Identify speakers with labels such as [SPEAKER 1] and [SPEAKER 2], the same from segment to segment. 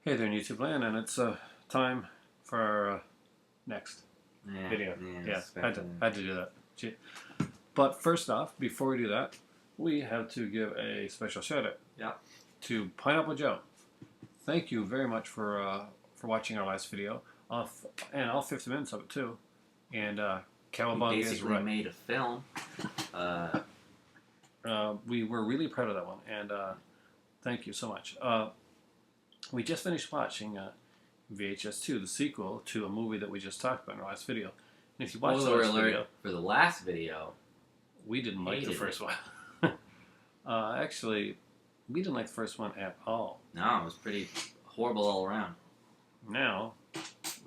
[SPEAKER 1] Hey there, YouTube land, and it's time for our next video. Yeah, had to do that. But first off, before we do that, we have to give a special shout out.
[SPEAKER 2] Yeah.
[SPEAKER 1] To Pineapple Joe. Thank you very much for watching our last video, and all 50 minutes of it too. And Cowabunga is right.
[SPEAKER 2] Made a film.
[SPEAKER 1] We were really proud of that one, and thank you so much. We just finished watching VHS 2, the sequel to a movie that we just talked about in our last video. And if you watched the last video,
[SPEAKER 2] for the last video,
[SPEAKER 1] we didn't like the first one. Actually, we didn't like the first one at all.
[SPEAKER 2] No, it was pretty horrible all around.
[SPEAKER 1] Now,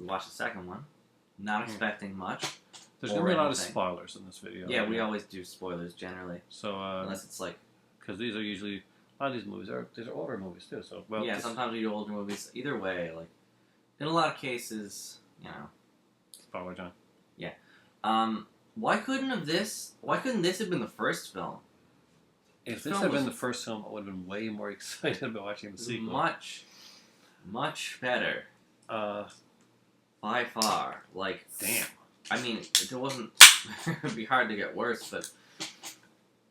[SPEAKER 2] we watched the second one, not expecting much.
[SPEAKER 1] There's going to be a lot of spoilers in this video.
[SPEAKER 2] Yeah, we always do spoilers generally.
[SPEAKER 1] So,
[SPEAKER 2] unless it's like...
[SPEAKER 1] Because these are usually... A lot of these movies are older movies too. So well,
[SPEAKER 2] yeah, sometimes we do older movies. Either way, like in a lot of cases, you know.
[SPEAKER 1] Spoiler, John.
[SPEAKER 2] Yeah. Why couldn't this have been the first film?
[SPEAKER 1] If this had been the first film, I would have been way more excited about watching the sequel.
[SPEAKER 2] Much better. By far. Like,
[SPEAKER 1] damn.
[SPEAKER 2] I mean, it wasn't. It'd be hard to get worse, but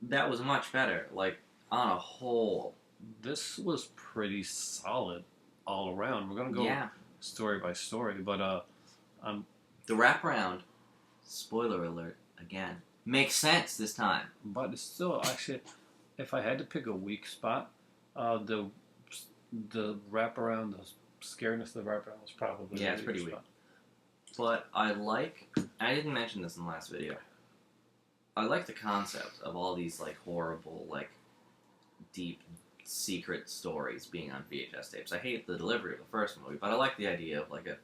[SPEAKER 2] that was much better. Like. On a whole,
[SPEAKER 1] this was pretty solid all around. We're gonna go story by story, but
[SPEAKER 2] the wraparound, spoiler alert again, makes sense this time.
[SPEAKER 1] But it's still actually, if I had to pick a weak spot, the wraparound, the scariness of the wraparound was probably
[SPEAKER 2] it's pretty weak. But I didn't mention this in the last video. I like the concept of all these like horrible like. Deep secret stories being on VHS tapes. I hate the delivery of the first movie, but I like the idea of like a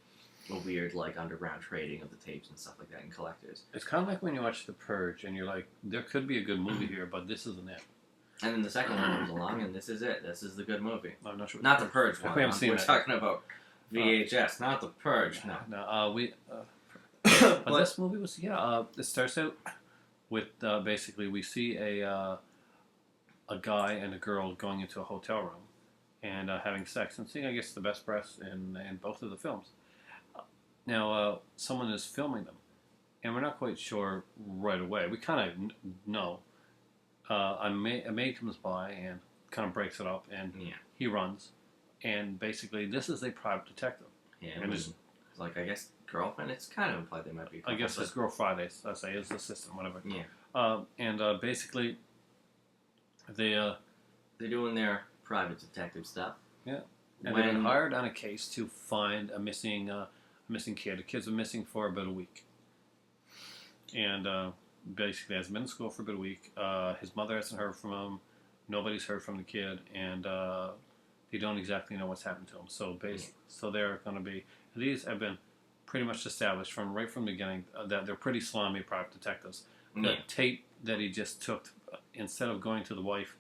[SPEAKER 2] weird like underground trading of the tapes and stuff like that in collectors.
[SPEAKER 1] It's kind of like when you watch The Purge and you're like, there could be a good movie here, but this isn't it.
[SPEAKER 2] And then the second one comes along, and this is it. This is the good movie.
[SPEAKER 1] I'm not sure.
[SPEAKER 2] Not the Purge one.
[SPEAKER 1] We haven't seen
[SPEAKER 2] We're talking about VHS, not the Purge.
[SPEAKER 1] But this movie was it starts out with basically we see a guy and a girl going into a hotel room and having sex and seeing, I guess, the best breasts in both of the films. Now, someone is filming them, and we're not quite sure right away. We kind of know. A maid comes by and kind of breaks it up, and he runs. And basically, this is a private detective.
[SPEAKER 2] Yeah, and it's like, I guess, girlfriend. It's kind of implied they might be.
[SPEAKER 1] I guess it's Girl Friday, I say, is the assistant, whatever.
[SPEAKER 2] Yeah.
[SPEAKER 1] And basically... They're
[SPEAKER 2] doing their private detective stuff.
[SPEAKER 1] Yeah, and they've been hired on a case to find a missing kid. The kid's been missing for about a week, and basically hasn't been in school for about a week. His mother hasn't heard from him. Nobody's heard from the kid, and they don't exactly know what's happened to him. So so they're going to be. These have been pretty much established right from the beginning that they're pretty slimy private detectives. The tape that he just took. Instead of going to the wife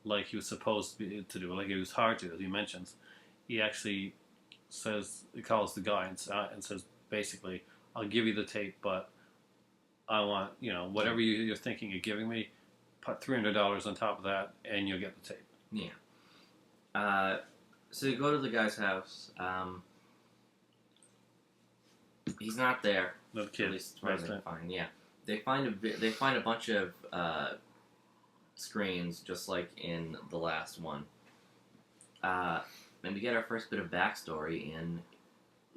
[SPEAKER 1] like he was supposed to do, like he was hard to, as he mentions, he actually calls the guy and says, basically, I'll give you the tape, but I want, whatever you're thinking of giving me, put $300 on top of that, and you'll get the tape.
[SPEAKER 2] Yeah. So you go to the guy's house. He's not there.
[SPEAKER 1] No, the kid.
[SPEAKER 2] At least as far as I can find. Yeah. They find a bunch of screens, just like in the last one. And we get our first bit of backstory in.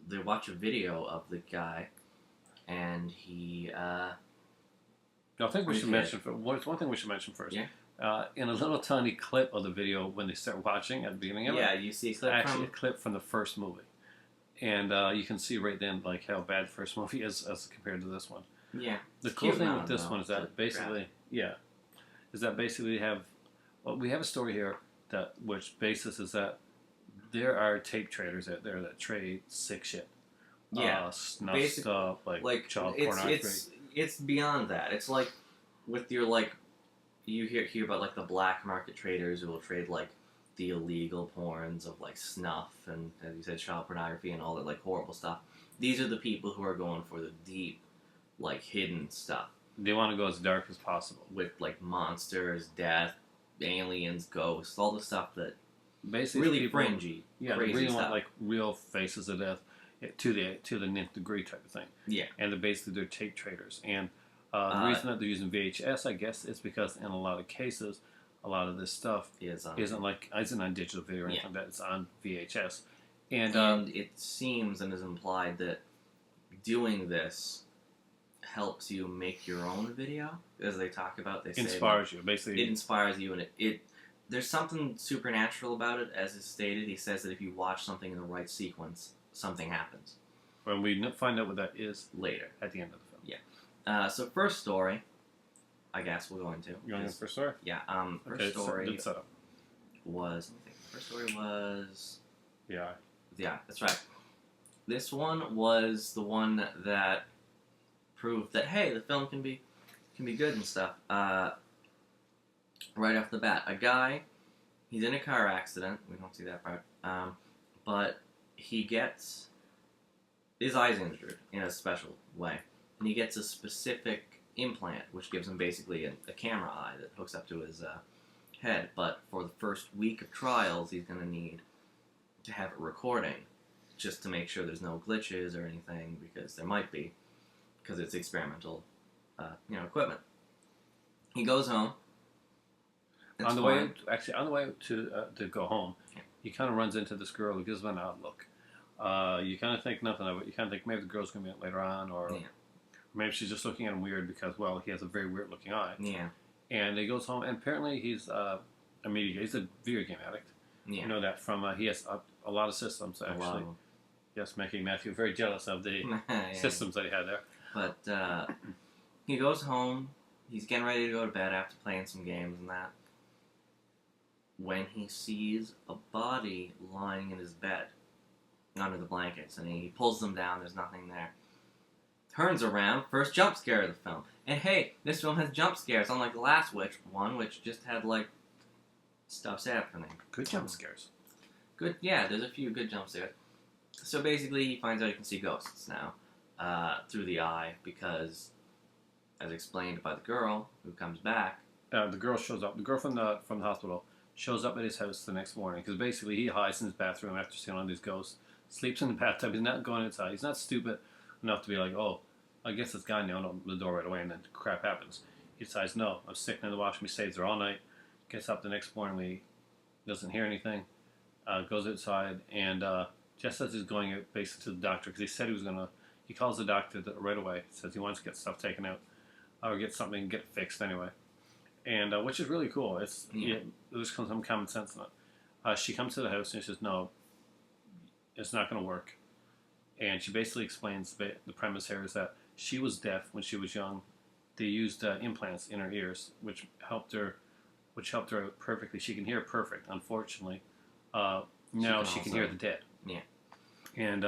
[SPEAKER 2] They watch a video of the guy, and he.
[SPEAKER 1] I think we should mention. It's one thing we should mention first.
[SPEAKER 2] Yeah.
[SPEAKER 1] In a little tiny clip of the video when they start watching at the beginning of it.
[SPEAKER 2] Yeah, you see
[SPEAKER 1] a clip from the first movie, and you can see right then like how bad the first movie is as compared to this one.
[SPEAKER 2] Yeah.
[SPEAKER 1] The cool thing with this one is that basically, we have a story here which basis is that there are tape traders out there that trade sick shit.
[SPEAKER 2] Yeah.
[SPEAKER 1] Snuff stuff, like child pornography.
[SPEAKER 2] It's beyond that. It's like with your you hear about like the black market traders who will trade like the illegal porns of like snuff and, as you said, child pornography and all that like horrible stuff. These are the people who are going for the deep, like hidden stuff.
[SPEAKER 1] They want to go as dark as possible.
[SPEAKER 2] With like monsters, death, aliens, ghosts, all the stuff that
[SPEAKER 1] basically
[SPEAKER 2] really
[SPEAKER 1] people,
[SPEAKER 2] fringy,
[SPEAKER 1] yeah, they
[SPEAKER 2] crazy
[SPEAKER 1] really
[SPEAKER 2] stuff.
[SPEAKER 1] want like real faces of death to the nth degree type of thing.
[SPEAKER 2] Yeah.
[SPEAKER 1] And they're tape traders. And the reason that they're using VHS, I guess, is because in a lot of cases, a lot of this stuff isn't on digital video or anything like that. It's on VHS. And
[SPEAKER 2] it seems and is implied that doing this helps you make your own video, as they talk about. They say
[SPEAKER 1] inspires you, basically.
[SPEAKER 2] It inspires you, and it there's something supernatural about it, as is stated. He says that if you watch something in the right sequence, something happens.
[SPEAKER 1] When we find out what that is
[SPEAKER 2] later
[SPEAKER 1] at the end of the film.
[SPEAKER 2] Yeah. So first story, I guess we'll go into.
[SPEAKER 1] You want to go first story?
[SPEAKER 2] Yeah. First story
[SPEAKER 1] good setup.
[SPEAKER 2] was. I think the first story was.
[SPEAKER 1] Yeah.
[SPEAKER 2] Yeah, that's right. This one was the one that proved that, hey, the film can be good and stuff. Right off the bat, a guy, he's in a car accident. We don't see that part. But he gets his eye's injured in a special way, and he gets a specific implant, which gives him basically a camera eye that hooks up to his head. But for the first week of trials, he's going to need to have it recording, just to make sure there's no glitches or anything, because there might be, because it's experimental, equipment. He goes home.
[SPEAKER 1] On the way to go home, he kind of runs into this girl who gives him an outlook. You kind of think nothing of it. You kind of think maybe the girl's going to be in later on, or maybe she's just looking at him weird because, well, he has a very weird looking eye.
[SPEAKER 2] Yeah.
[SPEAKER 1] And he goes home, and apparently he's he's a video game addict.
[SPEAKER 2] Yeah.
[SPEAKER 1] You know that from he has a lot of systems actually. Yes, making Matthew very jealous of the systems that he had there.
[SPEAKER 2] But he goes home. He's getting ready to go to bed after playing some games and that, when he sees a body lying in his bed under the blankets, and he pulls them down. There's nothing there. Turns around, first jump scare of the film. And hey, this film has jump scares, unlike the last one, which just had like stuff's happening.
[SPEAKER 1] Good jump scares.
[SPEAKER 2] Good, yeah. There's a few good jump scares. So basically, he finds out he can see ghosts now through the eye because, as explained by the girl who comes back,
[SPEAKER 1] the girl shows up. The girl from the hospital shows up at his house the next morning because basically he hides in his bathroom after seeing all these ghosts, sleeps in the bathtub. He's not going inside. He's not stupid enough to be like, oh, I guess it's gone now, and open the door right away, and then crap happens. He decides, no, I'm sick in the washroom. He stays there all night. Gets up the next morning, he doesn't hear anything. Goes outside, and just as he's going out, basically to the doctor, because he said he was gonna. He calls the doctor right away. Says he wants to get stuff taken out, or get something, get it fixed anyway. And which is really cool. There's some common sense in it. She comes to the house and she says, no, it's not going to work. And she basically explains the premise here is that she was deaf when she was young. They used implants in her ears, which helped her out perfectly. She can hear perfect. Unfortunately, now she can hear the dead.
[SPEAKER 2] Yeah.
[SPEAKER 1] And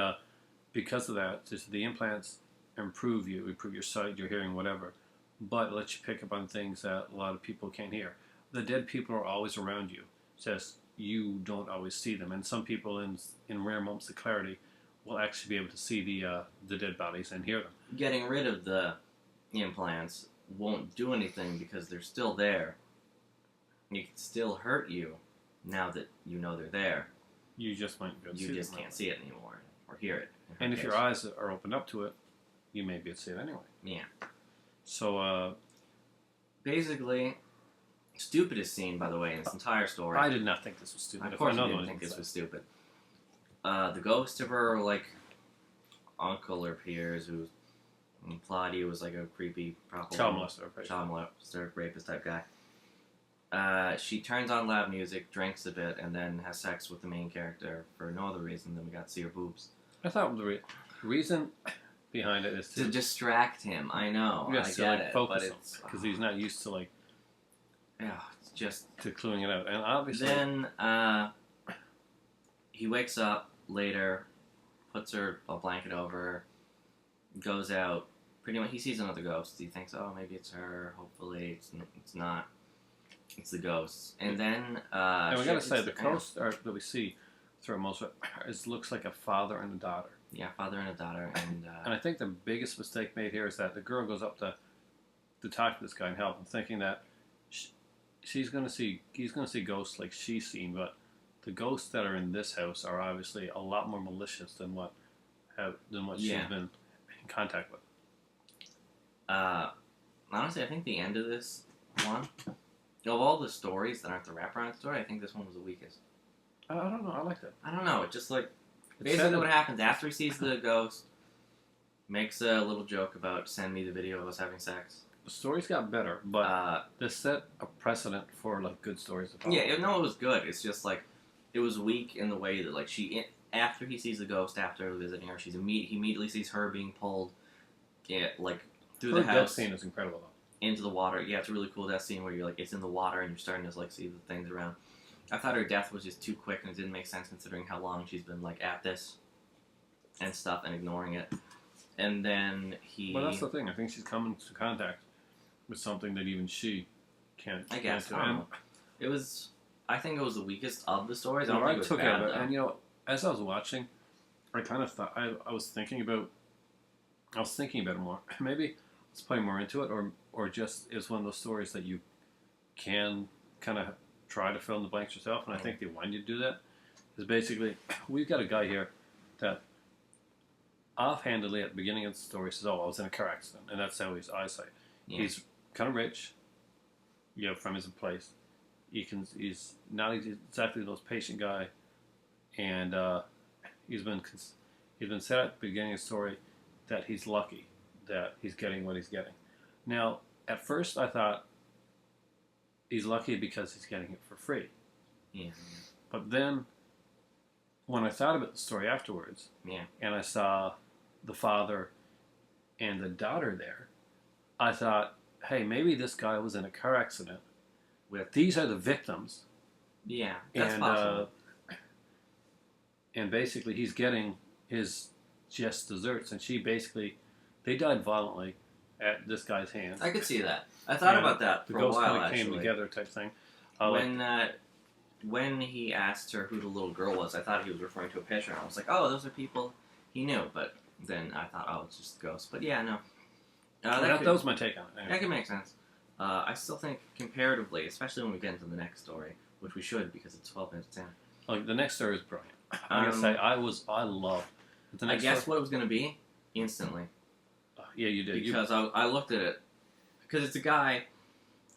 [SPEAKER 1] because of that, just the implants improve your sight, your hearing, whatever. But let you pick up on things that a lot of people can't hear. The dead people are always around you. Just you don't always see them. And some people, in rare moments of clarity, will actually be able to see the dead bodies and hear them.
[SPEAKER 2] Getting rid of the implants won't do anything because they're still there. It can still hurt you now that you know they're there.
[SPEAKER 1] You just might be able to see them.
[SPEAKER 2] You just can't see it anymore or hear it.
[SPEAKER 1] And if your eyes are opened up to it, you may be able to see it anyway.
[SPEAKER 2] Yeah.
[SPEAKER 1] So,
[SPEAKER 2] basically, stupidest scene, by the way, in this entire story.
[SPEAKER 1] I did not think this was stupid.
[SPEAKER 2] Of course I didn't think this was stupid. The ghost of her, uncle or peers, who implied he was, a creepy,
[SPEAKER 1] child molester,
[SPEAKER 2] rapist type guy. She turns on loud music, drinks a bit, and then has sex with the main character for no other reason than we got to see her boobs.
[SPEAKER 1] I thought the reason behind it is
[SPEAKER 2] to distract him. I know.
[SPEAKER 1] Yes,
[SPEAKER 2] I get it.
[SPEAKER 1] Focus him because he's not used to
[SPEAKER 2] it's just
[SPEAKER 1] to cluing it out. And obviously,
[SPEAKER 2] then he wakes up later, puts a blanket over her, goes out. Pretty much, he sees another ghost. He thinks, oh, maybe it's her. Hopefully, it's not. It's the ghosts. And then,
[SPEAKER 1] and we gotta say the ghost that we see through most of it looks like a father and a daughter.
[SPEAKER 2] Yeah, father and a daughter, and
[SPEAKER 1] I think the biggest mistake made here is that the girl goes up to talk to this guy and help him, thinking that he's gonna see ghosts like she's seen, but the ghosts that are in this house are obviously a lot more malicious than what she's
[SPEAKER 2] Yeah.
[SPEAKER 1] been in contact with.
[SPEAKER 2] Honestly, I think the end of this one, of all the stories that aren't the wraparound story, I think this one was the weakest.
[SPEAKER 1] I don't know. I like that.
[SPEAKER 2] I don't know. It just like
[SPEAKER 1] It
[SPEAKER 2] basically
[SPEAKER 1] said
[SPEAKER 2] what happens after he sees the ghost, makes a little joke about send me the video of us having sex.
[SPEAKER 1] the stories got better, but this set a precedent for like good stories to follow.
[SPEAKER 2] Yeah, no, it was good. It's just like it was weak in the way that like after he sees the ghost after visiting her, he immediately sees her being pulled, like through
[SPEAKER 1] Her
[SPEAKER 2] the
[SPEAKER 1] death
[SPEAKER 2] house
[SPEAKER 1] scene is incredible though.
[SPEAKER 2] into the water. Yeah, it's a really cool death scene where you're like it's in the water and you're starting to like see the things around. I thought her death was just too quick and it didn't make sense considering how long she's been like at this and stuff and ignoring it. And then
[SPEAKER 1] Well, that's the thing. I think she's coming into contact with something that even she can't.
[SPEAKER 2] I guess.
[SPEAKER 1] Can't
[SPEAKER 2] I don't know. It was. I think it was the weakest of the stories. I
[SPEAKER 1] No,
[SPEAKER 2] don't
[SPEAKER 1] I
[SPEAKER 2] think it was
[SPEAKER 1] took
[SPEAKER 2] bad,
[SPEAKER 1] out of it,
[SPEAKER 2] though.
[SPEAKER 1] and you know, as I was watching, I kind of thought I was thinking about. I was thinking about it more. Maybe let's play more into it, or just it's one of those stories that you can kind of try to fill in the blanks yourself. And I think they want you to do that. Is basically we've got a guy here that offhandedly at the beginning of the story says, "Oh, I was in a car accident," and that's how his eyesight.
[SPEAKER 2] Yeah.
[SPEAKER 1] He's kind of rich, from his place. He's not exactly the most patient guy, and he's been said at the beginning of the story that he's lucky that he's getting what he's getting. Now, at first, I thought he's lucky because he's getting it for free.
[SPEAKER 2] Yeah.
[SPEAKER 1] But then, when I thought about the story afterwards, and I saw the father and the daughter there, I thought, hey, maybe this guy was in a car accident. These are the victims.
[SPEAKER 2] Yeah, that's
[SPEAKER 1] and
[SPEAKER 2] possible.
[SPEAKER 1] And basically, he's getting his just desserts, and they died violently at this guy's hands.
[SPEAKER 2] I could see that. I thought about that
[SPEAKER 1] The
[SPEAKER 2] for a
[SPEAKER 1] ghosts
[SPEAKER 2] while,
[SPEAKER 1] kind of
[SPEAKER 2] actually.
[SPEAKER 1] came together type thing.
[SPEAKER 2] When he asked her who the little girl was, I thought he was referring to a picture. I was like, oh, those are people he knew. But then I thought, oh, it's just ghosts. But yeah, no.
[SPEAKER 1] That was my take on it. Anyway.
[SPEAKER 2] That could make sense. I still think comparatively, especially when we get into the next story, which we should because it's 12 minutes in.
[SPEAKER 1] Like the next story is brilliant. I'm gonna say I love.
[SPEAKER 2] I guessed what it was gonna be instantly.
[SPEAKER 1] Yeah, you did.
[SPEAKER 2] Because I looked at it. Because it's a guy.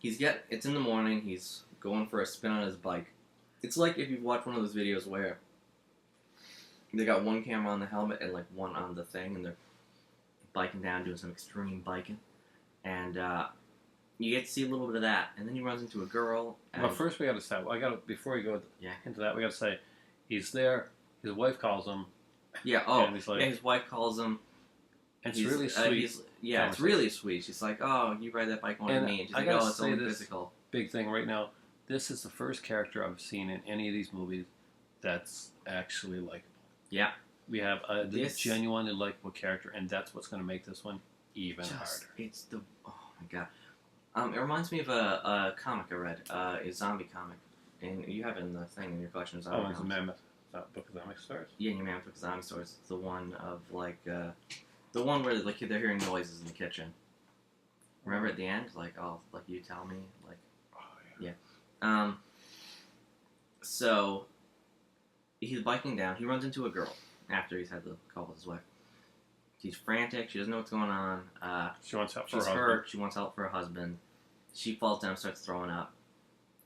[SPEAKER 2] It's in the morning. He's going for a spin on his bike. It's like if you've watched one of those videos where they got one camera on the helmet and like one on the thing, and they're biking down, doing some extreme biking, and you get to see a little bit of that, and then he runs into a girl. And
[SPEAKER 1] well, first we got to say, before we go into that, we got to say, he's there. His wife calls him.
[SPEAKER 2] Yeah. Oh. And he's like, his wife calls him.
[SPEAKER 1] It's really sweet.
[SPEAKER 2] It's really sweet. She's like, "Oh, you ride that bike more than me." And she's like, "Oh, it's only physical."
[SPEAKER 1] Big thing right now. This is the first character I've seen in any of these movies that's actually likable.
[SPEAKER 2] Yeah.
[SPEAKER 1] We have a genuinely likable character, and that's what's going to make this one even harder.
[SPEAKER 2] It's oh my god. It reminds me of a comic I read, a zombie comic, and you have it in the thing in your collection of zombie comics.
[SPEAKER 1] It's a Mammoth Book of Zombie Stories.
[SPEAKER 2] Yeah, in your Mammoth Book of Zombie Stories. It's the one of like the one where like they're hearing noises in the kitchen. Remember at the end, like, oh, like you tell me, like, yeah. So he's biking down. He runs into a girl after he's had the call with his wife. She's frantic. She doesn't know what's going on.
[SPEAKER 1] She wants help for her husband.
[SPEAKER 2] Hurt. She wants help for her husband. She falls down, starts throwing up.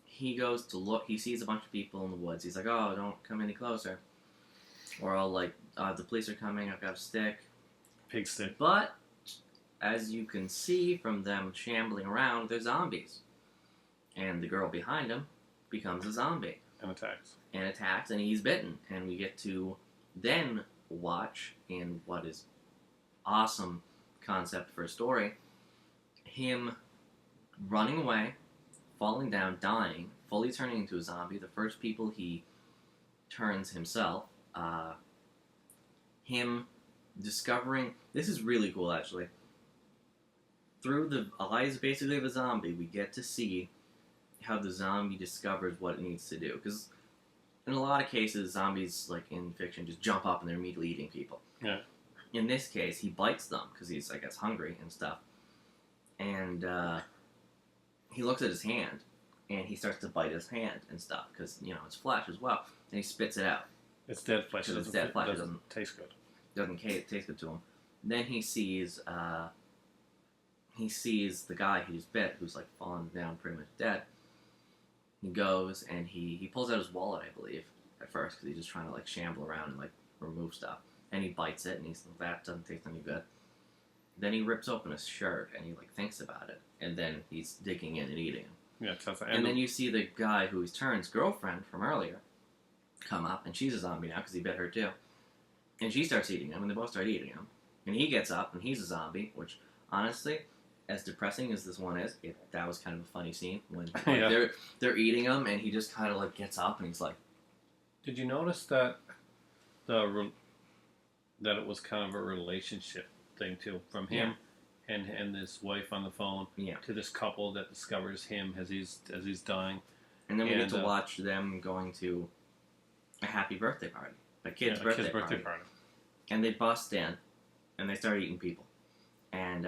[SPEAKER 2] He goes to look. He sees a bunch of people in the woods. He's like, "Oh, don't come any closer." Or I'll like, the police are coming. I've got a stick.
[SPEAKER 1] Pig stick.
[SPEAKER 2] But as you can see from them shambling around, they're zombies. And the girl behind him becomes a zombie.
[SPEAKER 1] And attacks.
[SPEAKER 2] And he's bitten. And we get to then watch, in what is awesome concept for a story, him running away, falling down, dying, fully turning into a zombie. The first people he turns himself. Him discovering... This is really cool, actually. Through the eyes, basically, of a zombie, we get to see how the zombie discovers what it needs to do. Because in a lot of cases, zombies, like in fiction, just jump up and they're immediately eating people.
[SPEAKER 1] Yeah.
[SPEAKER 2] In this case, he bites them because he's, I guess, hungry and stuff. And he looks at his hand, and he starts to bite his hand and stuff because it's flesh as well, and he spits it out.
[SPEAKER 1] It's dead flesh.
[SPEAKER 2] It's dead flesh. It
[SPEAKER 1] doesn't taste good.
[SPEAKER 2] Doesn't taste good to him. Then he sees the guy he's bit, who's like fallen down pretty much dead. He goes and he pulls out his wallet, I believe, at first, because he's just trying to like shamble around and like remove stuff. And he bites it, and he's like, that doesn't taste any good. Then he rips open his shirt, and he like thinks about it, and then he's digging in and eating him.
[SPEAKER 1] Yeah, tough.
[SPEAKER 2] And then you see the guy who he's Turn's girlfriend from earlier come up, and she's a zombie now because he bit her too. And she starts eating him, and they both start eating him. And he gets up, and he's a zombie, which, honestly, as depressing as this one is, that was kind of a funny scene when like, they're eating him, and he just kind of like gets up, and he's like...
[SPEAKER 1] Did you notice that that it was kind of a relationship thing, too, from him and his wife on the phone to this couple that discovers him as he's dying?
[SPEAKER 2] And then we get to watch them going to a happy birthday party. A kid's birthday party. And they bust in, and they start eating people. And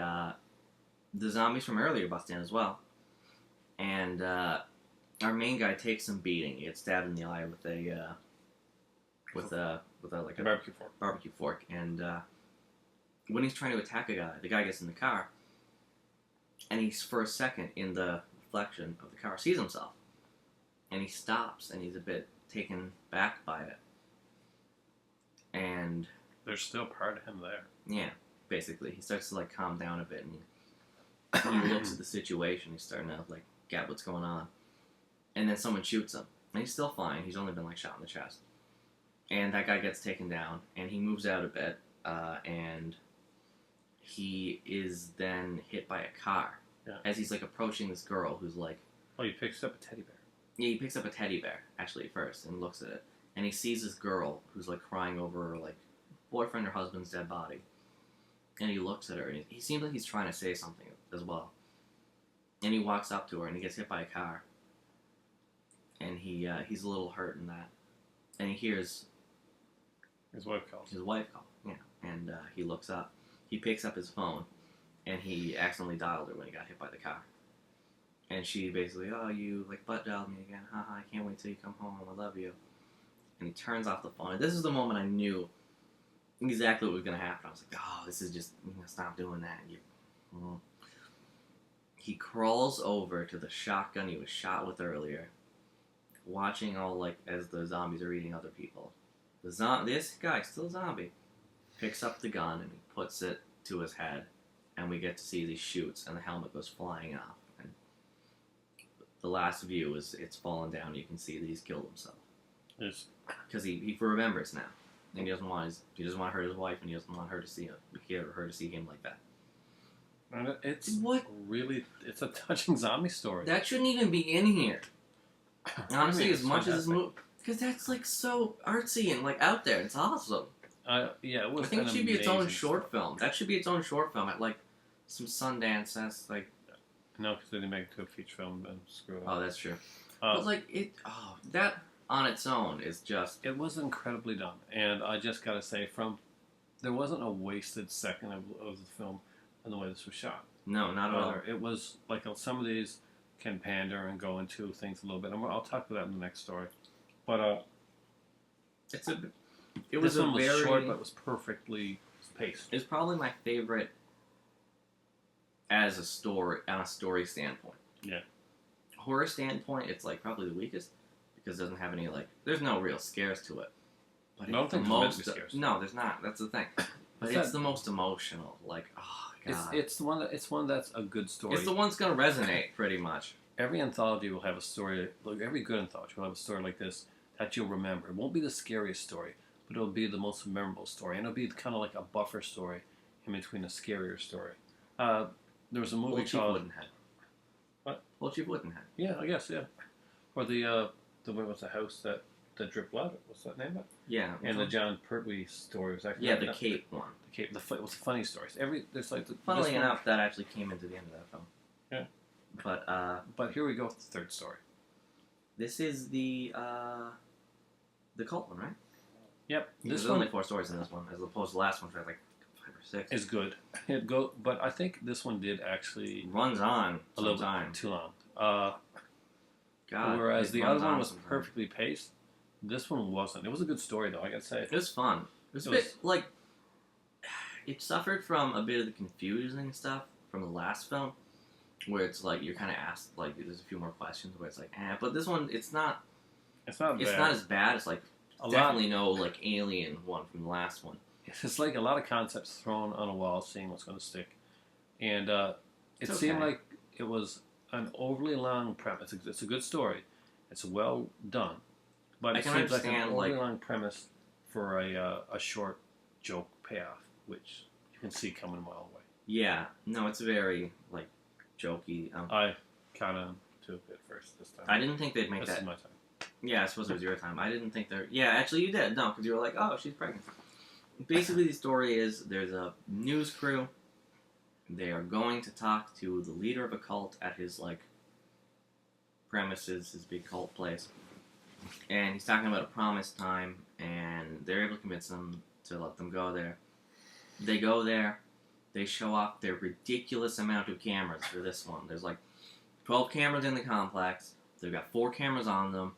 [SPEAKER 2] the zombies from earlier bust in as well. And our main guy takes some beating. He gets stabbed in the eye with a barbecue fork. And when he's trying to attack a guy, the guy gets in the car, and he's for a second in the reflection of the car sees himself, and he stops, and he's a bit taken back by it. And
[SPEAKER 1] there's still part of him there.
[SPEAKER 2] Yeah, basically, he starts to like calm down a bit, and he looks at the situation. He's starting to like get what's going on, and then someone shoots him, and he's still fine. He's only been like shot in the chest, and that guy gets taken down, and he moves out a bit, and he is then hit by a car as he's like approaching this girl who's like...
[SPEAKER 1] Oh, he picks up a teddy bear.
[SPEAKER 2] Yeah, he picks up a teddy bear actually at first and looks at it, and he sees this girl who's like crying over her like boyfriend or husband's dead body, and he looks at her, and he seems like he's trying to say something as well, and he walks up to her, and he gets hit by a car, and he's a little hurt in that, and he hears
[SPEAKER 1] his wife calls.
[SPEAKER 2] And he looks up. He picks up his phone, and he accidentally dialed her when he got hit by the car. And she basically, oh, you like butt dialed me again. Haha, I can't wait till you come home. I love you. And he turns off the phone. And this is the moment I knew exactly what was going to happen. I was like, oh, this is just, stop doing that. He crawls over to the shotgun he was shot with earlier, watching all, like, as the zombies are eating other people. This guy, still a zombie, picks up the gun and he puts it to his head, and we get to see these shoots, and the helmet goes flying off. And the last view is it's fallen down. You can see that he's killed himself.
[SPEAKER 1] Yes.
[SPEAKER 2] Because he remembers now, and he doesn't want to hurt his wife, and he doesn't want her to see him like that.
[SPEAKER 1] And it's a touching zombie story.
[SPEAKER 2] That shouldn't even be in here. Honestly, as much as this movie, because that's like so artsy and like out there. It's awesome.
[SPEAKER 1] It was.
[SPEAKER 2] I think it should be its own short film. That should be its own short film at like some Sundance. That's like.
[SPEAKER 1] No, because they didn't make it to a feature film and screw it up.
[SPEAKER 2] Oh, that's true. But like that on its own is just.
[SPEAKER 1] It was incredibly done, and I just gotta say, there wasn't a wasted second of the film in the way this was shot.
[SPEAKER 2] No, not at all.
[SPEAKER 1] It was like some of these can pander and go into things a little bit. I'll talk about that in the next story. But
[SPEAKER 2] this
[SPEAKER 1] one was short, but it was perfectly paced.
[SPEAKER 2] It's probably my favorite as a story, on a story standpoint.
[SPEAKER 1] Yeah.
[SPEAKER 2] Horror standpoint, it's like probably the weakest because it doesn't have any like. There's no real scares to it. But
[SPEAKER 1] I don't think there's scares.
[SPEAKER 2] No, there's not. That's the thing. But it's the most emotional. Like, oh god.
[SPEAKER 1] It's one that's a good story.
[SPEAKER 2] It's the one that's gonna resonate pretty much.
[SPEAKER 1] Every anthology will have a story. Like every good anthology will have a story like this that you'll remember. It won't be the scariest story, but it'll be the most memorable story, and it'll be kind of like a buffer story in between a scarier story. There was a movie called
[SPEAKER 2] Woodenhead.
[SPEAKER 1] What?
[SPEAKER 2] Old Chief Woodenhead.
[SPEAKER 1] Yeah, I guess, yeah. Or the one with the house that dripped blood. What's that name?
[SPEAKER 2] Yeah.
[SPEAKER 1] And the John Pertwee story was actually
[SPEAKER 2] the Cape one.
[SPEAKER 1] The Cape. It was funny stories. There's like
[SPEAKER 2] funnily enough, that actually came into the end of that film.
[SPEAKER 1] Yeah.
[SPEAKER 2] But
[SPEAKER 1] here we go with the third story.
[SPEAKER 2] This is the cult one, right?
[SPEAKER 1] Yep.
[SPEAKER 2] There's only 4 stories in this one, as opposed to the last one, which had like 5 or 6.
[SPEAKER 1] It's good. But I think this one did actually
[SPEAKER 2] runs on
[SPEAKER 1] a little bit too long.
[SPEAKER 2] God.
[SPEAKER 1] Whereas the other one was
[SPEAKER 2] sometimes.
[SPEAKER 1] perfectly paced. This one wasn't. It was a good story, though, I gotta say.
[SPEAKER 2] It was fun. It was a bit, like... It suffered from a bit of the confusing stuff from the last film, where it's like, you're kind of asked, like, there's a few more questions where it's like, but this one, it's not
[SPEAKER 1] bad.
[SPEAKER 2] It's not as bad as, like,
[SPEAKER 1] A
[SPEAKER 2] definitely no, like, alien one from the last one.
[SPEAKER 1] It's like a lot of concepts thrown on a wall, seeing what's going to stick. And it
[SPEAKER 2] okay.
[SPEAKER 1] seemed like it was an overly long premise. It's a good story. It's well done. But it seems like an overly long premise for a short joke payoff, which you can see coming a mile away.
[SPEAKER 2] Yeah. No, it's very, like, jokey.
[SPEAKER 1] I kind of took it first this time.
[SPEAKER 2] I didn't think they'd make that.
[SPEAKER 1] This is my time.
[SPEAKER 2] Yeah, I suppose it was your time. I didn't think they're... Yeah, actually you did. No, because you were like, oh, she's pregnant. Basically, the story is there's a news crew. They are going to talk to the leader of a cult at his, like, premises, his big cult place. And he's talking about a promised time, and they're able to convince them to let them go there. They go there. They show off their ridiculous amount of cameras for this one. There's, like, 12 cameras in the complex. They've got 4 cameras on them.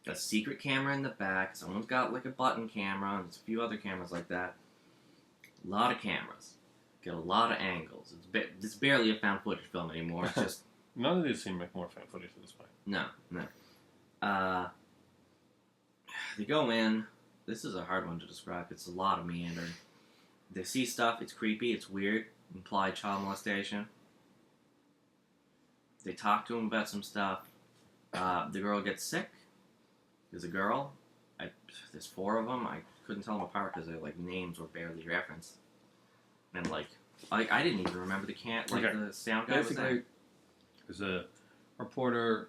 [SPEAKER 2] Got a secret camera in the back. Someone's got, like, a button camera, and there's a few other cameras like that. A lot of cameras. Got a lot of angles. It's barely a found footage film anymore. It's just...
[SPEAKER 1] None of these seem like more found footage at this point.
[SPEAKER 2] No. They go in. This is a hard one to describe. It's a lot of meandering. They see stuff. It's creepy. It's weird. Implied child molestation. They talk to him about some stuff. The girl gets sick. There's a girl. There's 4 of them. I couldn't tell them apart because their, like, names were barely referenced. And, like, I didn't even remember the the sound guy was there.
[SPEAKER 1] There's a reporter.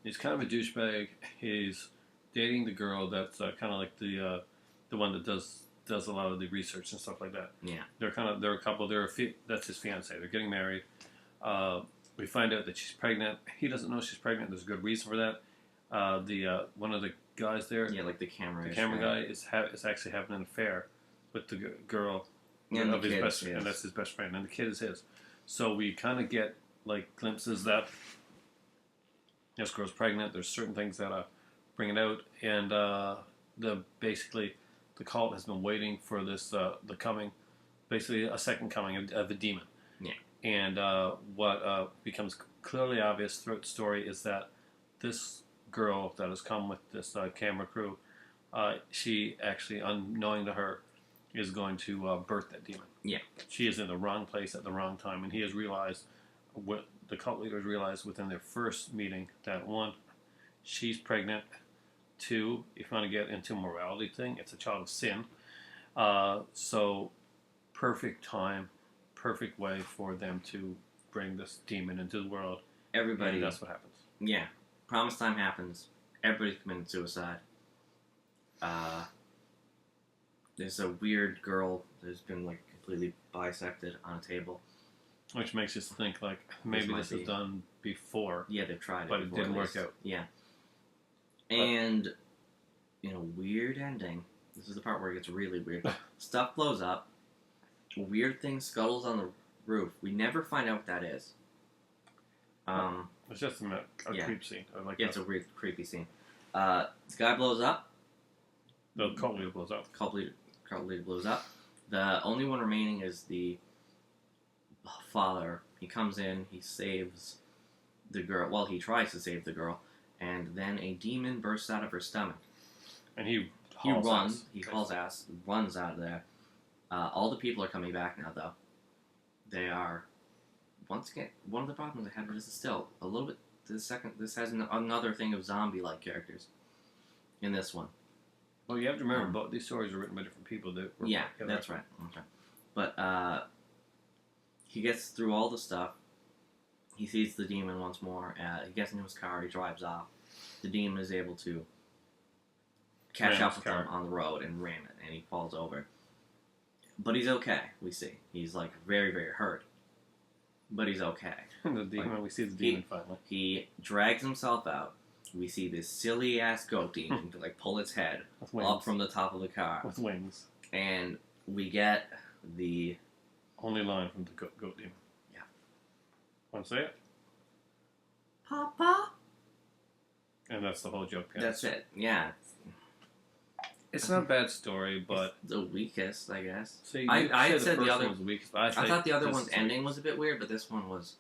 [SPEAKER 1] He's kind of a douchebag. He's dating the girl that's kind of like the one that does a lot of the research and stuff like that.
[SPEAKER 2] Yeah.
[SPEAKER 1] They're a couple. That's his fiance. They're getting married. We find out that she's pregnant. He doesn't know she's pregnant. There's a good reason for that. One of the guys there,
[SPEAKER 2] like the camera
[SPEAKER 1] guy is actually having an affair with the girl
[SPEAKER 2] and
[SPEAKER 1] of his best friend, and that's his best friend, and the kid is his. So we kind of get, like, glimpses that this girl's pregnant. There's certain things that bring it out, and basically the cult has been waiting for this basically a second coming of the demon.
[SPEAKER 2] Yeah.
[SPEAKER 1] And what becomes clearly obvious throughout the story is that this girl that has come with this camera crew, she actually, unknowing to her, is going to birth that demon.
[SPEAKER 2] Yeah.
[SPEAKER 1] She is in the wrong place at the wrong time, and he has realized, what the cult leaders realized within their first meeting, that 1, she's pregnant. 2, if you want to get into a morality thing, it's a child of sin. So, perfect time, perfect way for them to bring this demon into the world.
[SPEAKER 2] Everybody.
[SPEAKER 1] And that's what happens.
[SPEAKER 2] Yeah. Promise time happens. Everybody's committed suicide. There's a weird girl who's been, like, completely bisected on a table.
[SPEAKER 1] Which makes us think, like, maybe this was done before.
[SPEAKER 2] Yeah, they've tried it
[SPEAKER 1] but it didn't work out.
[SPEAKER 2] Yeah. And, in a weird ending, this is the part where it gets really weird. Stuff blows up. A weird thing scuttles on the roof. We never find out what that is.
[SPEAKER 1] It's just a creep scene.
[SPEAKER 2] It's a weird, creepy scene. The guy blows up.
[SPEAKER 1] The cult leader blows up.
[SPEAKER 2] Cult leader blows up. The only one remaining is the father. He comes in, he saves the girl. Well, he tries to save the girl, and then a demon bursts out of her stomach.
[SPEAKER 1] And he
[SPEAKER 2] runs. He hauls ass, runs out of there. All the people are coming back now, though. They are, once again, one of the problems I have is still a little bit. This has another thing of zombie-like characters in this one.
[SPEAKER 1] Well, you have to remember, both these stories are written by different people.
[SPEAKER 2] That's right. Okay. But he gets through all the stuff. He sees the demon once more. He gets into his car. He drives off. The demon is able to catch up with him on the road and ram it, and he falls over. But he's okay. We see he's, like, very, very hurt. But he's okay.
[SPEAKER 1] The demon. We see the demon finally.
[SPEAKER 2] He drags himself out. We see this silly ass goat demon to, like, pull its head up from the top of the car
[SPEAKER 1] with wings,
[SPEAKER 2] and we get the
[SPEAKER 1] only line from the goat demon.
[SPEAKER 2] Yeah.
[SPEAKER 1] Want to say it?
[SPEAKER 2] Papa.
[SPEAKER 1] And that's the whole joke. Yeah.
[SPEAKER 2] That's it. Yeah.
[SPEAKER 1] It's not a bad story, but
[SPEAKER 2] it's the weakest, I guess.
[SPEAKER 1] See,
[SPEAKER 2] I said the other
[SPEAKER 1] one was the weakest.
[SPEAKER 2] I thought the other one's ending was a bit weird, but this one was,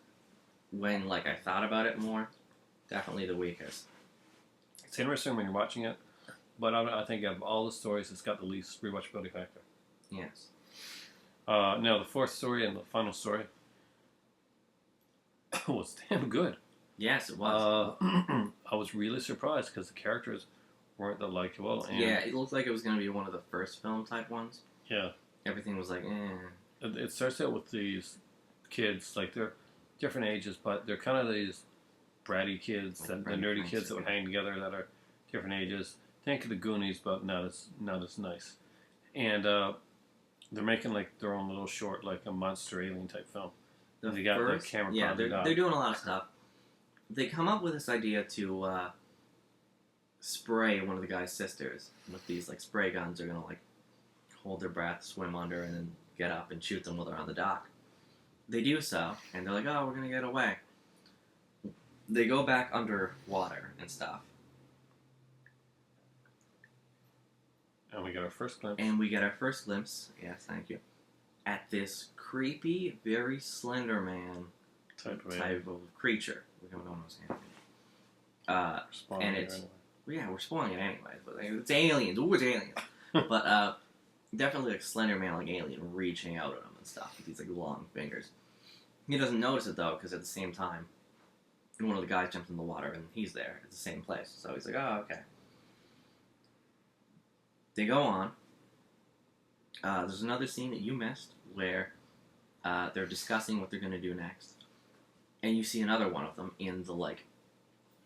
[SPEAKER 2] when like I thought about it more, definitely the weakest.
[SPEAKER 1] It's interesting when you're watching it, but I think of all the stories, it's got the least rewatchability factor.
[SPEAKER 2] Yes.
[SPEAKER 1] Now the fourth story and the final story was damn good.
[SPEAKER 2] Yes, it was.
[SPEAKER 1] I was really surprised because the characters weren't that likable. And
[SPEAKER 2] yeah, it looked like it was going to be one of the first film type ones.
[SPEAKER 1] Yeah.
[SPEAKER 2] Everything was like, eh.
[SPEAKER 1] It starts out with these kids, like they're different ages, but they're kind of these bratty kids, the nerdy kids that would hang together that are different ages. Think of the Goonies, but not as nice. And they're making like their own little short, like a monster alien type film. They got the camera.
[SPEAKER 2] Yeah, they're doing a lot of stuff. They come up with this idea to spray one of the guy's sisters with these like spray guns. They're gonna like hold their breath, swim under, and then get up and shoot them while they're on the dock. They do so, and they're like, "Oh, we're gonna get away." They go back underwater and stuff.
[SPEAKER 1] And we get our first glimpse.
[SPEAKER 2] Yes, thank you. At this creepy, very slender man type of creature. We don't know what's happening. And it's we're spoiling it anyway. But it's aliens. Ooh, it's aliens. But definitely like slender man, like alien, reaching out at him and stuff with these like long fingers. He doesn't notice it though, because at the same time, one of the guys jumps in the water and he's there at the same place. So he's like, "Oh, okay." They go on. There's another scene that you missed where they're discussing what they're going to do next. And you see another one of them in the, like,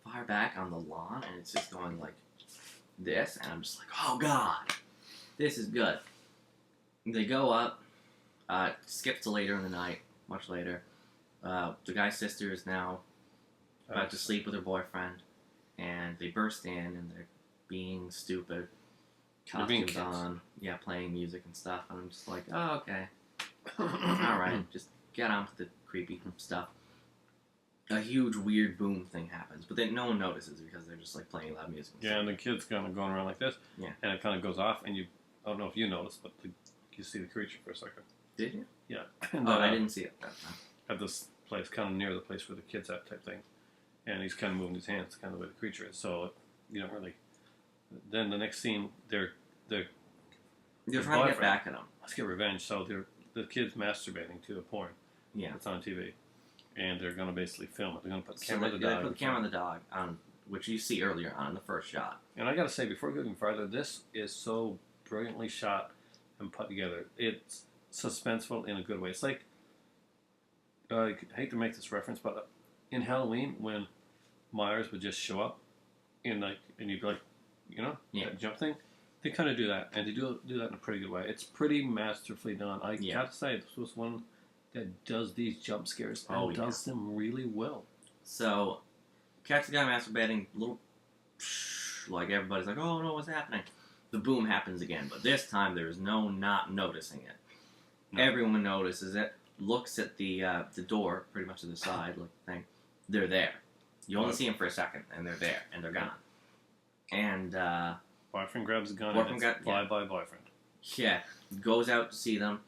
[SPEAKER 2] far back on the lawn, and it's just going like this, and I'm just like, oh god, this is good. They go up, skip to later in the night, much later. The guy's sister is now about to sleep with her boyfriend, and they burst in, and they're being stupid. Costumes on, playing music and stuff, and I'm just like, oh, okay. Alright, just get on with the creepy stuff. A huge, weird boom thing happens, but then no one notices because they're just like playing loud music.
[SPEAKER 1] Yeah, and the kid's kind of going around like this, and it kind of goes off, and I don't know if you noticed, but you see the creature for a second.
[SPEAKER 2] Did you?
[SPEAKER 1] Yeah. And,
[SPEAKER 2] I didn't see it that time.
[SPEAKER 1] At this place, kind of near the place where the kid's at type thing, and he's kind of moving his hands, kind of the way the creature is, so you don't really... Then the next scene, they're
[SPEAKER 2] trying to get back at him.
[SPEAKER 1] Let's get revenge. So the kid's masturbating to a porn.
[SPEAKER 2] Yeah.
[SPEAKER 1] It's on TV. And they're going to basically film it. They're going to put the camera on the dog.
[SPEAKER 2] They put the camera on the dog, which you see earlier on in the first shot.
[SPEAKER 1] And I got to say, before we go even farther, this is so brilliantly shot and put together. It's suspenseful in a good way. It's like, I hate to make this reference, but in Halloween, when Myers would just show up, and you'd be like, that jump thing, they kind of do that, and they do that in a pretty good way. It's pretty masterfully done. I got to say, this was one that does these jump scares and does them really well. So,
[SPEAKER 2] catch the guy masturbating, little, like everybody's like, oh no, what's happening? The boom happens again, but this time there's no not noticing it. No. Everyone notices it, looks at the door, pretty much to the side, like thing. They're there. You only see them for a second, and they're there, and they're gone. And
[SPEAKER 1] boyfriend grabs a gun and it's bye-bye boyfriend.
[SPEAKER 2] Yeah, goes out to see them.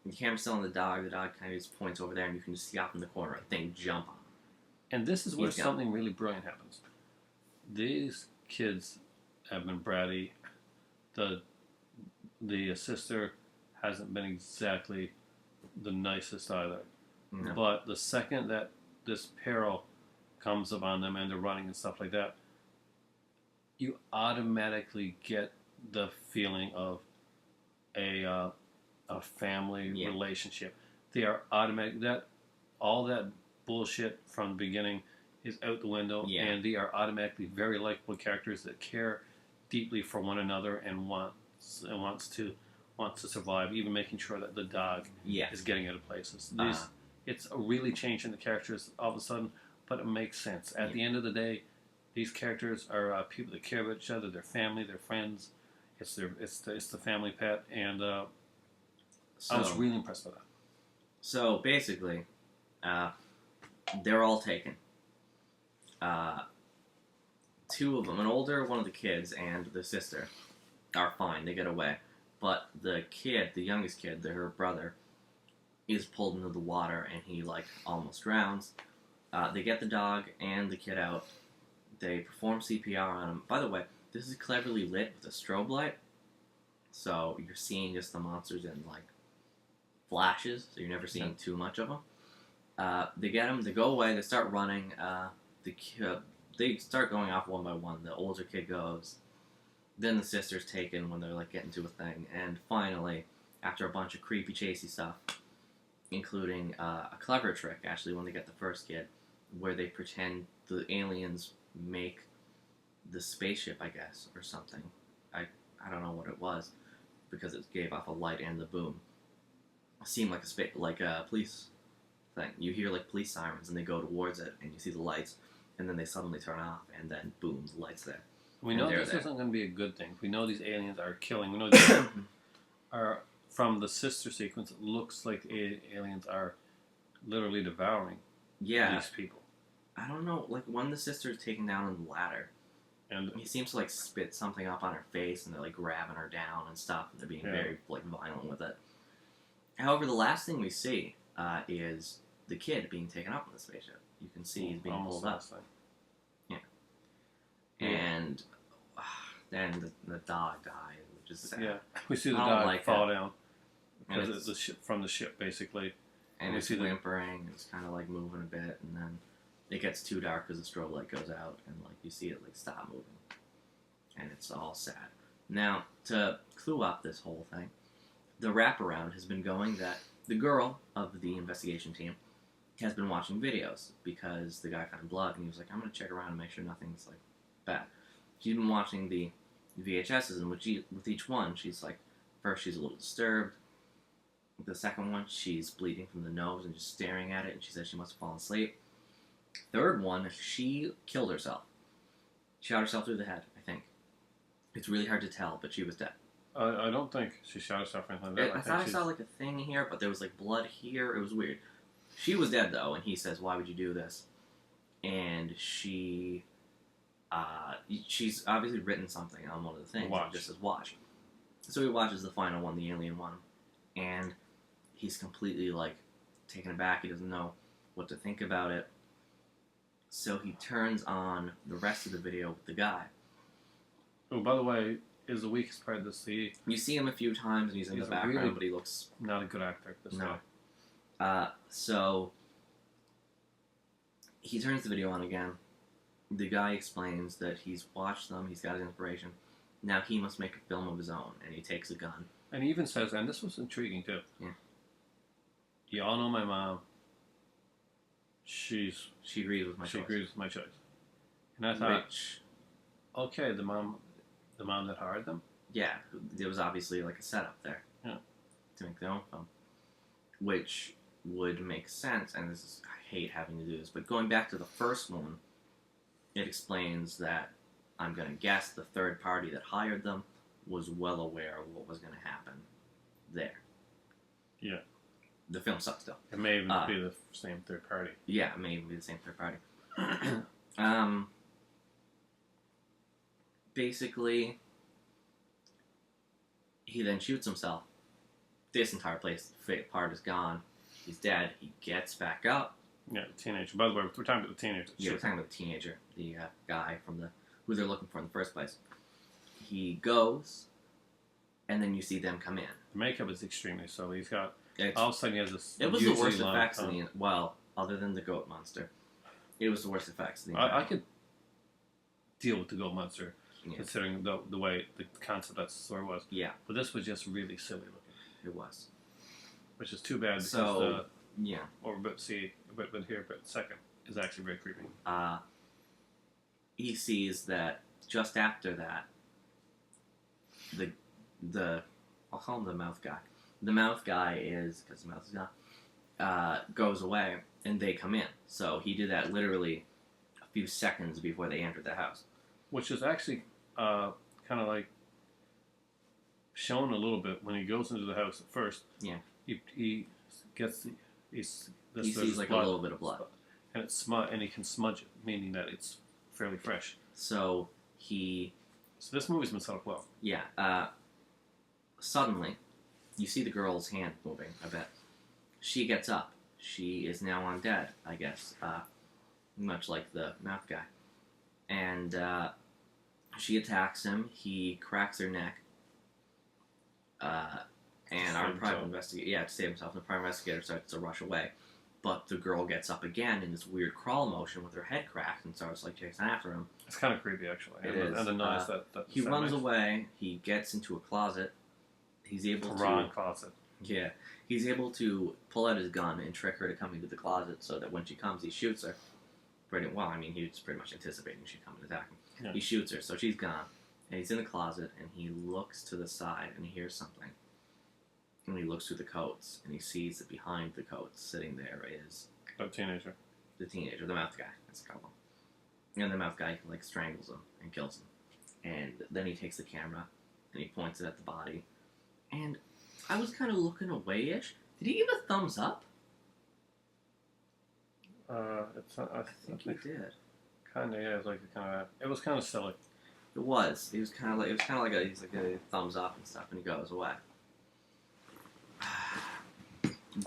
[SPEAKER 2] The camera's still on the dog. The dog kind of just points over there, and you can just see off in the corner a thing jump on him.
[SPEAKER 1] And this is where something really brilliant happens. These kids have been bratty. The sister hasn't been exactly the nicest either. No. But the second that this peril comes upon them and they're running and stuff like that, you automatically get the feeling of a family relationship. They are automatic. All that bullshit from the beginning is out the window, and they are automatically very likable characters that care deeply for one another and wants to survive, even making sure that the dog is getting out of places. It's a really change in the characters all of a sudden, but it makes sense. At the end of the day, these characters are people that care about each other, their family, their friends. It's the family pet, and I was really impressed by that.
[SPEAKER 2] So basically, they're all taken. two of them, an older one of the kids and the sister, are fine. They get away. But the kid, the youngest kid, her brother, is pulled into the water and he, like, almost drowns. They get the dog and the kid out. They perform CPR on him. By the way, this is cleverly lit with a strobe light. So you're seeing just the monsters in, like, flashes. So you're never seeing too much of them. They get him. They go away. They start running. They start going off one by one. The older kid goes. Then the sister's taken when they're, like, getting to a thing. And finally, after a bunch of creepy, chasey stuff, including a clever trick, actually, when they get the first kid, where they pretend the aliens make the spaceship, I guess, or something. I don't know what it was, because it gave off a light and the boom. It seemed like a police thing. You hear, like, police sirens, and they go towards it, and you see the lights, and then they suddenly turn off, and then boom, the light's there.
[SPEAKER 1] We know this isn't going to be a good thing. We know these aliens are killing. We know these are, from the sister sequence, it looks like the aliens are literally devouring these people.
[SPEAKER 2] I don't know, like, when the sister's taken down on the ladder, and he seems to, like, spit something up on her face, and they're, like, grabbing her down and stuff, and they're being very, like, violent with it. However, the last thing we see is the kid being taken up in the spaceship. You can see he's being pulled up. Yeah. And then the dog dies, which is sad.
[SPEAKER 1] Yeah, we see the dog fall down because it's the ship, from the ship, basically.
[SPEAKER 2] And it's whimpering, it's kind of, like, moving a bit, and then it gets too dark because the strobe light goes out, and, like, you see it, like, stop moving. And it's all sad. Now, to clue up this whole thing, the wraparound has been going that the girl of the investigation team has been watching videos because the guy found blood, and he was like, I'm going to check around and make sure nothing's, like, bad. She's been watching the VHSs, and with each one, she's like, first she's a little disturbed. The second one, she's bleeding from the nose and just staring at it, and she says she must have fallen asleep. Third one, she killed herself. She shot herself through the head, I think. It's really hard to tell, but she was dead.
[SPEAKER 1] I don't think she shot herself or anything like that.
[SPEAKER 2] I thought I saw, like, a thing here, but there was, like, blood here. It was weird. She was dead, though, and he says, why would you do this? And she's obviously written something on one of the things. It just says watch. So he watches the final one, the alien one, and he's completely, like, taken aback. He doesn't know what to think about it. So he turns on the rest of the video with the guy.
[SPEAKER 1] Oh, by the way, is the weakest part to see.
[SPEAKER 2] You see him a few times, and he's in the background, really, but he looks
[SPEAKER 1] not a good actor. This guy.
[SPEAKER 2] So he turns the video on again. The guy explains that he's watched them, he's got his inspiration. Now he must make a film of his own, and he takes a gun.
[SPEAKER 1] And he even says, and this was intriguing too.
[SPEAKER 2] Yeah.
[SPEAKER 1] You all know my mom. She
[SPEAKER 2] agrees with my choice.
[SPEAKER 1] She agrees with my choice. And I thought, okay, the mom that hired them?
[SPEAKER 2] Yeah, there was obviously, like, a setup there.
[SPEAKER 1] Yeah.
[SPEAKER 2] To make their own film. Which would make sense, and I hate having to do this, but going back to the first one, it explains that, I'm going to guess, the third party that hired them was well aware of what was going to happen there.
[SPEAKER 1] Yeah.
[SPEAKER 2] The film sucks, though.
[SPEAKER 1] It may even be the same third party.
[SPEAKER 2] Yeah, it may even be the same third party. Basically, he then shoots himself. This entire part is gone. He's dead. He gets back up.
[SPEAKER 1] Yeah, the teenager. By the way, we're talking about the teenager.
[SPEAKER 2] Yeah, we're talking about the teenager, the guy from who they're looking for in the first place. He goes, and then you see them come in.
[SPEAKER 1] The makeup is extremely so. He's got all of a sudden he has this.
[SPEAKER 2] It was the worst effects in the other than the goat monster. It was the worst effects.
[SPEAKER 1] I could deal with the goat monster, considering the way the concept that the story was.
[SPEAKER 2] Yeah,
[SPEAKER 1] but this was just really silly looking.
[SPEAKER 2] It was,
[SPEAKER 1] which is too bad because but second is actually very creepy.
[SPEAKER 2] He sees that just after that, I'll call him the mouth guy. The mouth guy is, because the mouth is gone, goes away, and they come in. So he did that literally a few seconds before they entered the house.
[SPEAKER 1] Which is actually kind of like shown a little bit when he goes into the house at first.
[SPEAKER 2] Yeah.
[SPEAKER 1] He gets he
[SPEAKER 2] sees like a little bit of blood.
[SPEAKER 1] And and he can smudge it, meaning that it's fairly fresh.
[SPEAKER 2] So he,
[SPEAKER 1] So this movie's been set up well.
[SPEAKER 2] yeah, suddenly, you see the girl's hand moving a bit. She gets up. She is now undead, I guess, much like the mouth guy. And she attacks him. He cracks her neck. And our private investigator, to save himself, and the private investigator starts to rush away. But the girl gets up again in this weird crawl motion with her head cracked and starts like chasing after him.
[SPEAKER 1] It's kind of creepy, actually.
[SPEAKER 2] It is.
[SPEAKER 1] And the noise that
[SPEAKER 2] he runs away. He gets into a closet. He's able
[SPEAKER 1] wrong closet.
[SPEAKER 2] Yeah, he's able to pull out his gun and trick her to come into the closet so that when she comes, he shoots her. Pretty well. I mean, he was pretty much anticipating she'd come and attack him.
[SPEAKER 1] Yeah.
[SPEAKER 2] He shoots her, so she's gone, and he's in the closet, and he looks to the side, and he hears something. And he looks through the coats, and he sees that behind the coats, sitting there, is
[SPEAKER 1] The teenager.
[SPEAKER 2] the teenager, the mouth guy. That's a couple. And the mouth guy like strangles him and kills him. And then he takes the camera and he points it at the body. And I was kind of looking away-ish. Did he give a thumbs up?
[SPEAKER 1] I
[SPEAKER 2] think he did.
[SPEAKER 1] Kind of, yeah. It was kind of silly.
[SPEAKER 2] It was. He was kind of like he's like a thumbs up and stuff, and he goes away.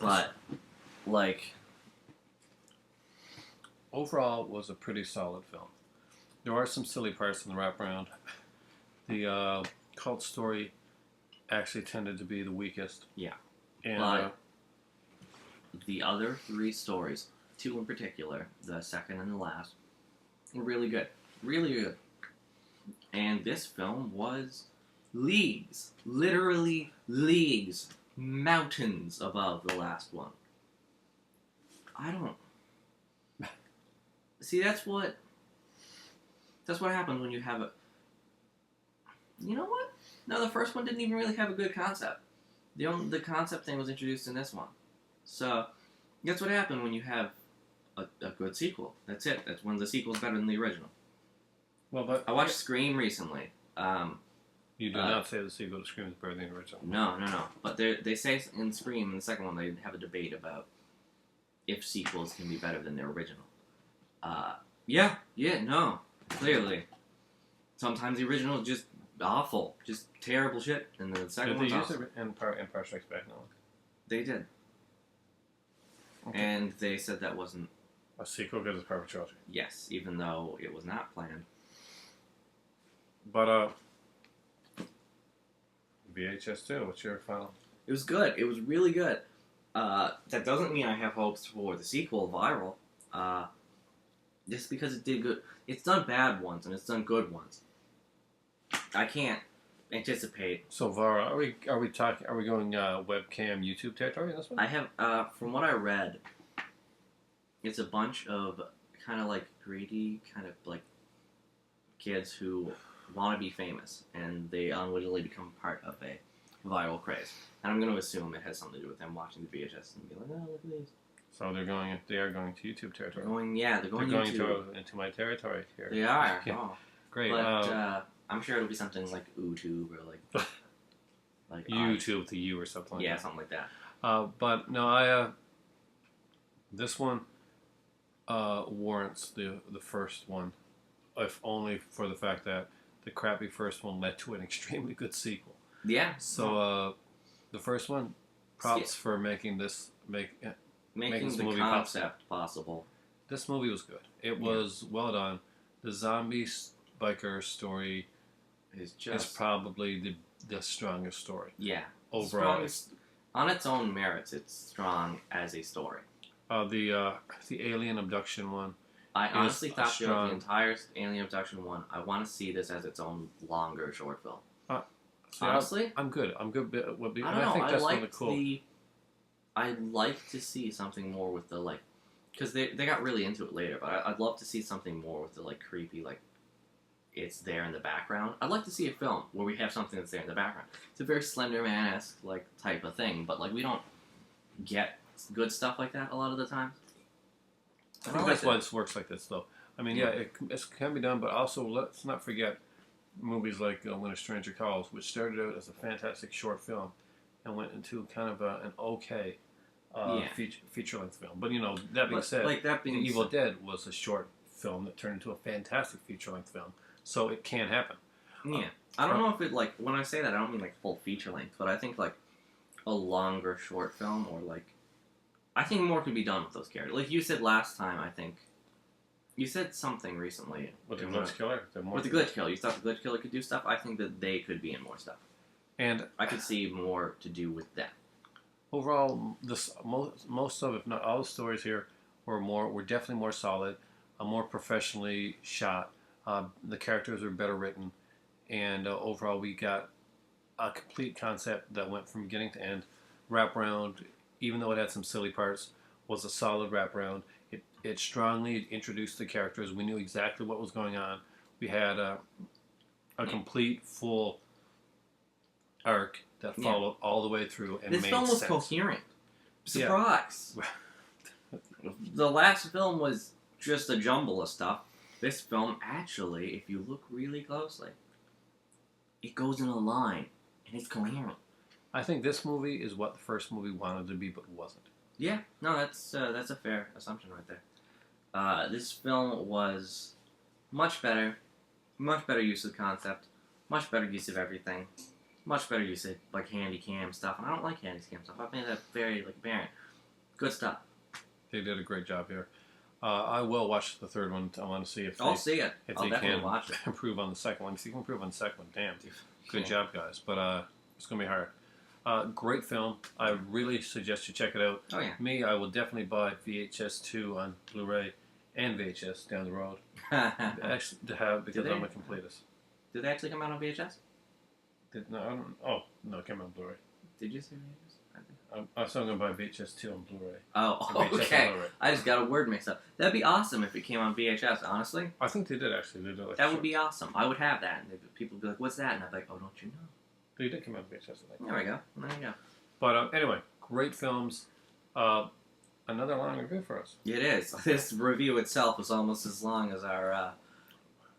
[SPEAKER 2] But like,
[SPEAKER 1] overall, it was a pretty solid film. There are some silly parts in the wraparound. The cult story actually tended to be the weakest.
[SPEAKER 2] Yeah.
[SPEAKER 1] And
[SPEAKER 2] but the other three stories, two in particular, the second and the last, were really good. Really good. And this film was leagues, literally leagues, mountains above the last one. I don't... See, that's what happens when you have a... You know what? No, the first one didn't even really have a good concept. The concept thing was introduced in this one. So, that's what happened when you have a good sequel. That's it. That's when the sequel's better than the original.
[SPEAKER 1] well, but
[SPEAKER 2] I watched Scream recently.
[SPEAKER 1] You do not say the sequel to Scream is better than the original.
[SPEAKER 2] No. But they say in Scream, in the second one, they have a debate about if sequels can be better than their original. No, clearly. Sometimes the original is just awful, just terrible shit, and the second one's
[SPEAKER 1] Did they
[SPEAKER 2] awesome.
[SPEAKER 1] use it in Empire Strikes Back? No.
[SPEAKER 2] They did.
[SPEAKER 1] Okay.
[SPEAKER 2] And they said that wasn't,
[SPEAKER 1] A sequel gives us perfect trilogy.
[SPEAKER 2] yes, even though it was not planned.
[SPEAKER 1] But VHS 2. What's your final?
[SPEAKER 2] It was good. It was really good. That doesn't mean I have hopes for the sequel, Viral. Just because it did good. It's done bad ones and it's done good ones. I can't anticipate.
[SPEAKER 1] So Vara, are we going webcam YouTube territory in this one?
[SPEAKER 2] I have, from what I read, it's a bunch of kind of like greedy, kind of like kids who want to be famous, and they unwittingly become part of a viral craze. And I'm going to assume it has something to do with them watching the VHS and be like, oh, look at these.
[SPEAKER 1] So they are going to YouTube territory.
[SPEAKER 2] They're going
[SPEAKER 1] into my territory here.
[SPEAKER 2] They are.
[SPEAKER 1] Yeah.
[SPEAKER 2] Oh.
[SPEAKER 1] Great.
[SPEAKER 2] But I'm sure it'll be something like YouTube or like
[SPEAKER 1] YouTube with the U or something.
[SPEAKER 2] Yeah,
[SPEAKER 1] Like
[SPEAKER 2] something like that.
[SPEAKER 1] but no, this one warrants the first one, if only for the fact that the crappy first one led to an extremely good sequel.
[SPEAKER 2] Yeah.
[SPEAKER 1] So the first one, props for making this
[SPEAKER 2] making
[SPEAKER 1] this
[SPEAKER 2] the
[SPEAKER 1] movie
[SPEAKER 2] concept possible.
[SPEAKER 1] This movie was good. It was well done. The zombie biker story
[SPEAKER 2] Is
[SPEAKER 1] probably the strongest story.
[SPEAKER 2] Yeah.
[SPEAKER 1] Overall,
[SPEAKER 2] On its own merits, it's strong as a story.
[SPEAKER 1] the alien abduction one.
[SPEAKER 2] I honestly thought the entire alien abduction one, I want to see this as its own longer short film. Honestly,
[SPEAKER 1] I'm good. I don't
[SPEAKER 2] know.
[SPEAKER 1] I think that's really cool.
[SPEAKER 2] I'd like to see something more with the like, because they got really into it later. But I'd love to see something more with the like creepy like, it's there in the background. I'd like to see a film where we have something that's there in the background. It's a very Slender Man-esque like type of thing, but like we don't get good stuff like that a lot of the time.
[SPEAKER 1] I think that's why this works like this, though. I mean, it can be done, but also let's not forget movies like When a Stranger Calls, which started out as a fantastic short film and went into kind of an feature-length film. But that being said, The Evil Dead was a short film that turned into a fantastic feature-length film. So it can happen.
[SPEAKER 2] Yeah. I don't know if it, like, when I say that, I don't mean, like, full feature length, but I think, like, a longer short film, or, like, I think more can be done with those characters. Like you said last time, I think, you said something recently.
[SPEAKER 1] With the Glitch Killer?
[SPEAKER 2] With the Glitch Killer. You thought the Glitch Killer could do stuff? I think that they could be in more stuff.
[SPEAKER 1] And
[SPEAKER 2] I could see more to do with them.
[SPEAKER 1] Overall, most of, if not all, the stories here were definitely more solid, more professionally shot. The characters were better written, and overall, we got a complete concept that went from beginning to end. Wraparound, even though it had some silly parts, was a solid wraparound. It strongly introduced the characters. We knew exactly what was going on. We had a complete, full arc that followed all the way through and
[SPEAKER 2] this
[SPEAKER 1] made
[SPEAKER 2] film was
[SPEAKER 1] sense.
[SPEAKER 2] coherent. Surprise! Yeah. The last film was just a jumble of stuff. This film, actually, if you look really closely, it goes in a line, and it's coherent.
[SPEAKER 1] I think this movie is what the first movie wanted to be, but wasn't.
[SPEAKER 2] Yeah, no, that's a fair assumption right there. This film was much better use of concept, much better use of everything, much better use of, like, handy cam stuff. And I don't like handy cam stuff. I made that very, like, apparent. Good stuff.
[SPEAKER 1] They did a great job here. I will watch the third one. I want to see if
[SPEAKER 2] I'll see it.
[SPEAKER 1] If
[SPEAKER 2] I'll
[SPEAKER 1] they
[SPEAKER 2] definitely
[SPEAKER 1] can
[SPEAKER 2] watch it.
[SPEAKER 1] improve on the second one. If you can improve on the second one, damn, good
[SPEAKER 2] Yeah.
[SPEAKER 1] job, guys. But it's gonna be hard. Great film. I really suggest you check it out.
[SPEAKER 2] Oh yeah.
[SPEAKER 1] Me, I will definitely buy VHS 2 on Blu-ray and VHS down the road. Actually, to have because I'm a completist.
[SPEAKER 2] Did they actually come out on VHS?
[SPEAKER 1] No, I don't. Oh no, it came out on Blu-ray.
[SPEAKER 2] Did you say VHS?
[SPEAKER 1] I was going to buy VHS 2 on Blu-ray.
[SPEAKER 2] Oh,
[SPEAKER 1] VHS
[SPEAKER 2] okay.
[SPEAKER 1] on Blu-ray.
[SPEAKER 2] I just got a word mixed up. That'd be awesome if it came on VHS, honestly.
[SPEAKER 1] I think they did actually. They did like
[SPEAKER 2] That would be awesome. I would have that. And people would be like, what's that? And I'd be like, oh, don't you know?
[SPEAKER 1] They did come out on VHS. I think.
[SPEAKER 2] There we go. There you go.
[SPEAKER 1] But anyway, great films. Another long review for us.
[SPEAKER 2] It is. This review itself is almost as long as our,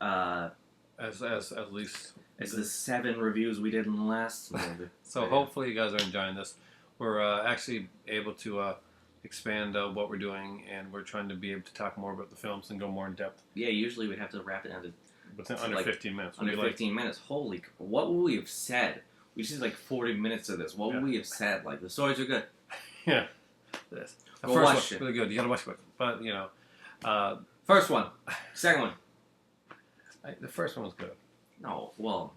[SPEAKER 1] As at least
[SPEAKER 2] as the 7 reviews we did in the last movie.
[SPEAKER 1] So hopefully you guys are enjoying this. We're actually able to expand what we're doing, and we're trying to be able to talk more about the films and go more in depth.
[SPEAKER 2] Yeah, usually we'd have to wrap it down to
[SPEAKER 1] Within under
[SPEAKER 2] like,
[SPEAKER 1] 15 minutes.
[SPEAKER 2] under 15 minutes. Holy, what would we have said? We just did like 40 minutes of this. What would we have said? Like, the stories are good.
[SPEAKER 1] Yeah. This. The
[SPEAKER 2] Go
[SPEAKER 1] first
[SPEAKER 2] watch
[SPEAKER 1] one,
[SPEAKER 2] it.
[SPEAKER 1] really good. You gotta watch it. But, you know.
[SPEAKER 2] First one. Second one.
[SPEAKER 1] The first one was good.
[SPEAKER 2] No, well,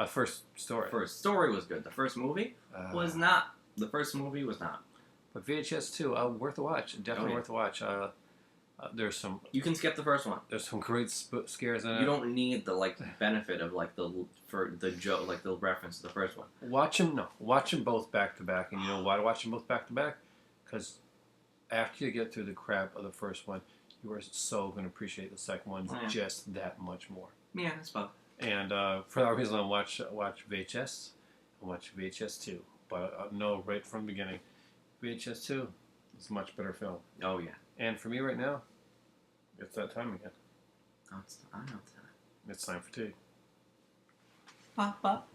[SPEAKER 1] First story.
[SPEAKER 2] first story was good. The first movie was not. The first movie was not.
[SPEAKER 1] But VHS 2, worth a watch. Definitely worth a watch. There's some.
[SPEAKER 2] You can skip the first one.
[SPEAKER 1] There's some great scares in it.
[SPEAKER 2] You don't need the benefit of the joke, like the reference to the first one.
[SPEAKER 1] Watch them both back to back, and you know why to watch them both back to back? Because after you get through the crap of the first one, you are so going to appreciate the second one just that much more.
[SPEAKER 2] Yeah, that's fun.
[SPEAKER 1] And for that reason, I watch VHS and watch VHS 2. But I know right from the beginning, VHS 2 is a much better film.
[SPEAKER 2] Oh yeah.
[SPEAKER 1] And for me right now, it's that time again.
[SPEAKER 2] I know it's time.
[SPEAKER 1] It's time for tea.
[SPEAKER 2] Pop, pop.